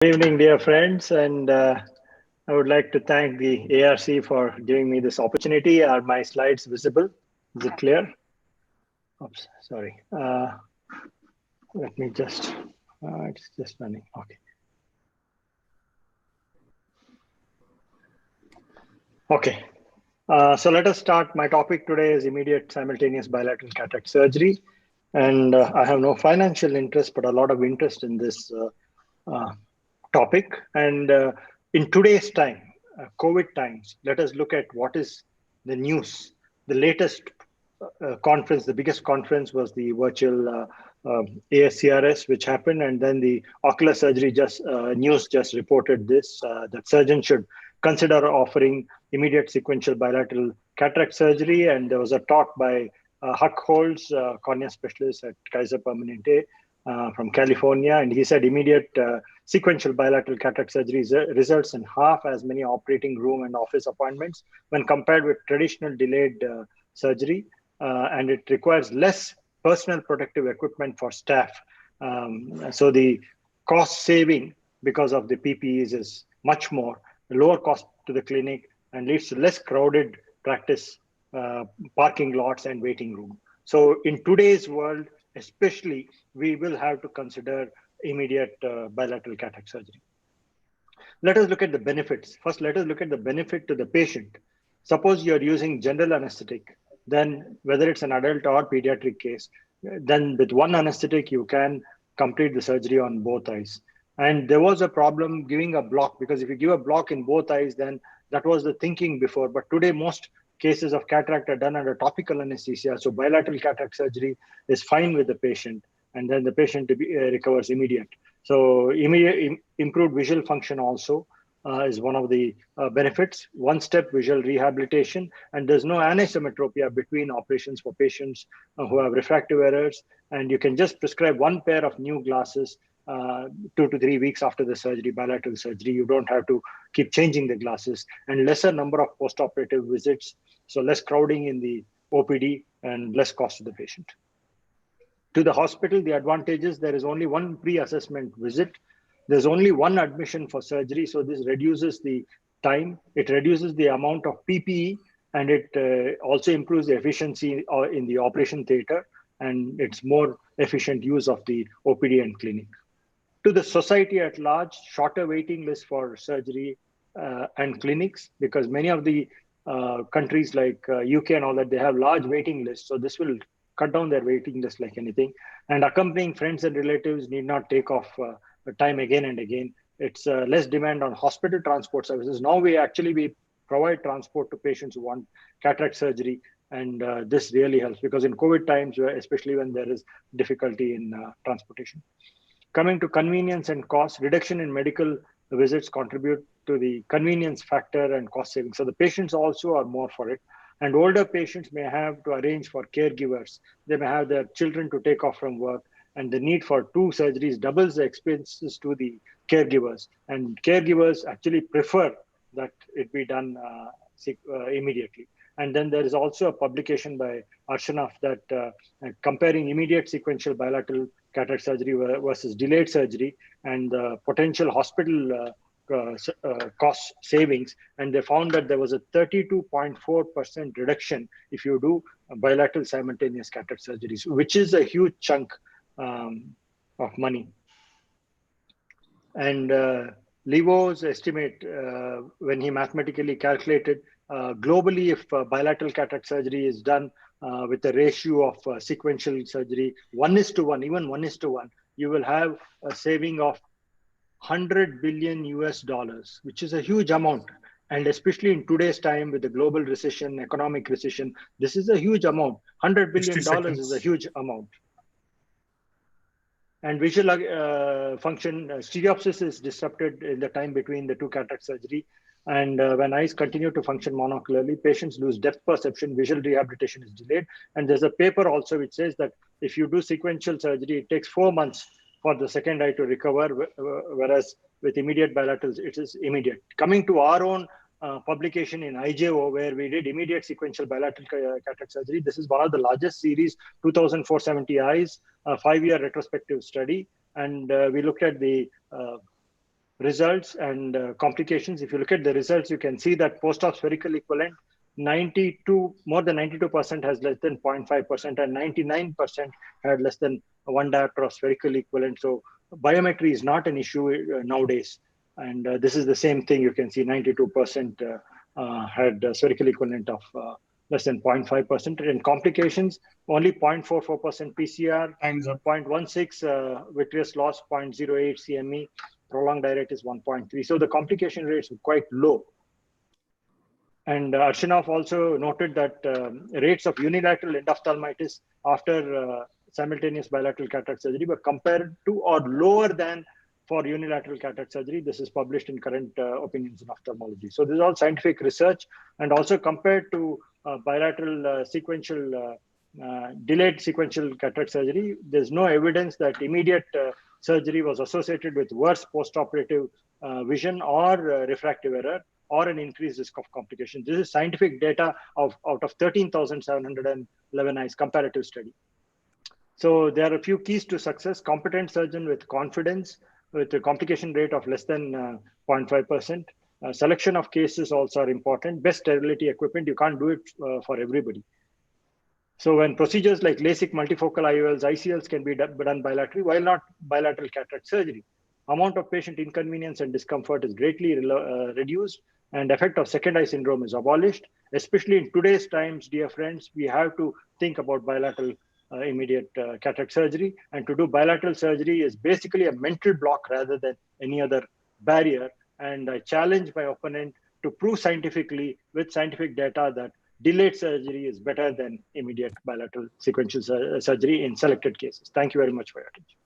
Good evening, dear friends, and I would like to thank the ARC for giving me this opportunity. Are my slides visible? Is it clear? Oops, sorry. Let me just, it's just running. Okay. Okay. So let us start. My topic today is immediate simultaneous bilateral cataract surgery. And I have no financial interest, but a lot of interest in this topic. And in today's time, COVID times, let us look at what is the news. The latest conference, the biggest conference was the virtual ASCRS, which happened, and then the ocular surgery news just reported this that surgeons should consider offering immediate sequential bilateral cataract surgery. And there was a talk by Huck Holz, cornea specialist at Kaiser Permanente from California, and he said immediate sequential bilateral cataract surgery results in half as many operating room and office appointments when compared with traditional delayed surgery, and it requires less personal protective equipment for staff. So the cost saving because of the PPEs is much more, lower cost to the clinic, and leads to less crowded practice, parking lots, and waiting room. So in today's world, especially, we will have to consider immediate bilateral cataract surgery. Let us look at the benefits. First, let us look at the benefit to the patient. Suppose you're using general anesthetic, then whether it's an adult or pediatric case, then with one anesthetic, you can complete the surgery on both eyes. And there was a problem giving a block, because if you give a block in both eyes, then that was the thinking before. But today, most cases of cataract are done under topical anesthesia. So bilateral cataract surgery is fine with the patient, and then the patient recovers immediate. So improved visual function also is one of the benefits. One-step visual rehabilitation, and there's no anisometropia between operations for patients who have refractive errors. And you can just prescribe one pair of new glasses 2 to 3 weeks after the surgery, bilateral surgery. You don't have to keep changing the glasses, and lesser number of post-operative visits. So less crowding in the OPD and less cost to the patient. To the hospital, the advantages: there is only one pre-assessment visit. There's only one admission for surgery. So this reduces the time. It reduces the amount of PPE, and it also improves the efficiency in the operation theater, and it's more efficient use of the OPD and clinic. To the society at large, shorter waiting list for surgery and clinics, because many of the countries like UK and all that, they have large waiting lists. So this will cut down their waiting list like anything. And accompanying friends and relatives need not take off time again and again. It's less demand on hospital transport services. Now we provide transport to patients who want cataract surgery. And this really helps, because in COVID times, especially when there is difficulty in transportation. Coming to convenience and cost, reduction in medical visits contribute to the convenience factor and cost savings. So the patients also are more for it. And older patients may have to arrange for caregivers. They may have their children to take off from work, and the need for 2 surgeries doubles the expenses to the caregivers. And caregivers actually prefer that it be done immediately. And then there is also a publication by Arshanov that comparing immediate sequential bilateral cataract surgery versus delayed surgery and the potential hospital cost savings. And they found that there was a 32.4% reduction if you do bilateral simultaneous cataract surgeries, which is a huge chunk of money. And Levo's estimate, when he mathematically calculated, globally, if bilateral cataract surgery is done with a ratio of sequential surgery 1:1, even 1:1, you will have a saving of $100 billion US, which is a huge amount. And especially in today's time with the global recession, economic recession, this is a huge amount. $100 billion is a huge amount. And visual function, stereopsis is disrupted in the time between the 2 cataract surgery. And when eyes continue to function monocularly, patients lose depth perception, visual rehabilitation is delayed. And there's a paper also which says that if you do sequential surgery, it takes 4 months for the second eye to recover, whereas with immediate bilaterals, it is immediate. Coming to our own publication in IJO, where we did immediate sequential bilateral cataract surgery. This is one of the largest series, 2,470 eyes, a 5-year retrospective study. And we looked at the results and complications. If you look at the results, you can see that post-op spherical equivalent, more than 92% has less than 0.5%, and 99% had less than 1 diopter of spherical equivalent. So biometry is not an issue nowadays. And this is the same thing. You can see 92% had spherical equivalent of less than 0.5%. And complications, only 0.44% PCR, 0.16 vitreous loss, 0.08 CME, prolonged iritis 1.3. So the complication rates were quite low. And Arshinov also noted that rates of unilateral endophthalmitis after simultaneous bilateral cataract surgery were compared to or lower than for unilateral cataract surgery. This is published in Current Opinions in Ophthalmology. So this is all scientific research, and also compared to bilateral delayed sequential cataract surgery, there's no evidence that immediate surgery was associated with worse postoperative vision or refractive error, or an increased risk of complications. This is scientific data out of 13,711 eyes comparative study. So there are a few keys to success: competent surgeon with confidence, with a complication rate of less than 0.5%. Selection of cases also are important. Best sterility equipment, you can't do it for everybody. So when procedures like LASIK, multifocal IOLs, ICLs can be done bilaterally, while not bilateral cataract surgery, amount of patient inconvenience and discomfort is greatly reduced, and effect of second eye syndrome is abolished. Especially in today's times, dear friends, we have to think about bilateral immediate cataract surgery. And to do bilateral surgery is basically a mental block rather than any other barrier. And I challenge my opponent to prove scientifically, with scientific data, that delayed surgery is better than immediate bilateral sequential surgery in selected cases. Thank you very much for your attention.